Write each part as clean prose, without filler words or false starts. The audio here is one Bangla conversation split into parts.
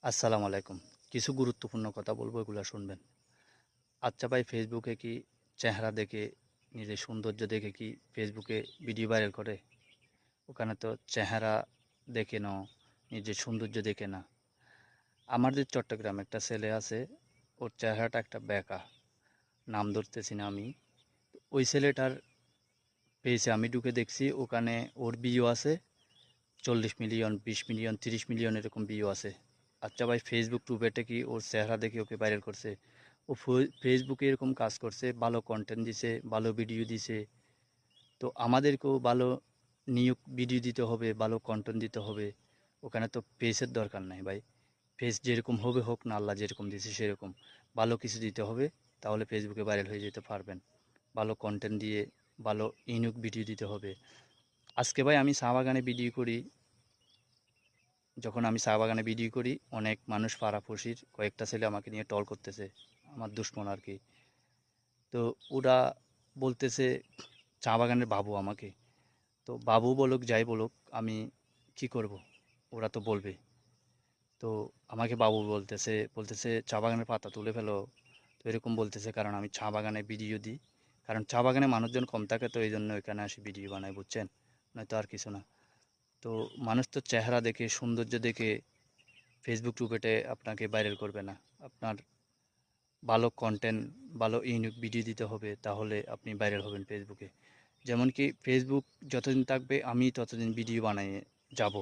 আসসালামু আলাইকুম। কিছু গুরুত্বপূর্ণ কথা বলবো, এগুলা শুনবেন। আচ্ছা ভাই, ফেসবুকে কি চেহারা দেখে, নিজের সৌন্দর্য দেখে কি ফেসবুকে ভিডিও ভাইরাল করে? ওখানে তো চেহারা দেখে নাও, নিজের সৌন্দর্য দেখে না। আমাদের চট্টগ্রামে একটা ছেলে আছে, ওর চেহারাটা একটা বেঁকা, নাম ধরতেছি না আমি। ওই ছেলেটার পেজে আমি ঢুকে দেখছি, ওখানে ওর ভিউ আছে 40 মিলিয়ন, 20 মিলিয়ন, 30 মিলিয়ন এরকম ভিউ আছে। আচ্ছা ভাই, ফেসবুক টুবেটে কি ওর চেহারা দেখে ওকে ভাইরাল করছে? ও ফেসবুকে এরকম কাজ করছে, ভালো কন্টেন্ট দিছে, ভালো ভিডিও দিছে। তো আমাদেরকেও ভালো নিয়োগ ভিডিও দিতে হবে, ভালো কন্টেন্ট দিতে হবে। ওখানে তো পেজের দরকার নাই ভাই। পেজ যেরকম হবে হোক না, আল্লাহ যেরকম দিছে সেরকম ভালো কিছু দিতে হবে, তাহলে ফেসবুকে ভাইরাল হয়ে যেতে পারবেন। ভালো কন্টেন্ট দিয়ে ভালো ইউনিক ভিডিও দিতে হবে। আজকে ভাই আমি চা বাগানে ভিডিও করি, যখন আমি চা বাগানে ভিডিও করি, অনেক মানুষ পাড়াপড়শির কয়েকটা ছেলে আমাকে নিয়ে টল করতেছে, আমার দুশ্মন আর কি। তো ওরা বলতেছে চা বাগানের বাবু আমাকে। তো বাবু বলুক যাই বলুক, আমি কি করব, ওরা তো বলবে। তো আমাকে বাবু বলতেছে, বলতেছে চা বাগানের পাতা তুলে ফেলো। তো এরকম বলতেছে, কারণ আমি চা বাগানে ভিডিও দিই। কারণ চা বাগানে মানুষজন কম থাকে, তো এই জন্য এখানে আসি ভিডিও বানাই, বুঝছেন? নয়তো আর কিছু না। তো মানুষ তো চেহারা দেখে, সৌন্দর্য দেখে ফেসবুক টুকেটে আপনাকে ভাইরাল করবে না। আপনার ভালো কন্টেন্ট, ভালো ইউনিক ভিডিও দিতে হবে, তাহলে আপনি ভাইরাল হবেন ফেসবুকে। যেমন কি ফেসবুক যতদিন থাকবে আমি ততদিন ভিডিও বানিয়ে যাব।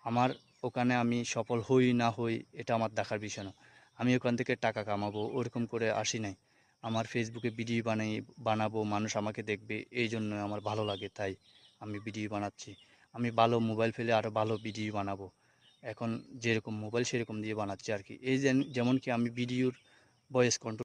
আমার ওখানে আমি সফল হই না হই এটা আমার দেখার বিষয় না। আমি ওখান থেকে টাকা কামাবো ওরকম করে আসি নাই। আমার ফেসবুকে ভিডিও বানাবো, মানুষ আমাকে দেখবে, এই জন্য আমার ভালো লাগে, তাই আমি ভিডিও বানাচ্ছি। আমি ভালো মোবাইল ফেলে আরও ভালো ভিডিও বানাবো। এখন যেরকম মোবাইল সেরকম দিয়ে বানাচ্ছি আর কি। এই যেমন কি আমি ভিডিওর ভয়েস কন্ট্রোল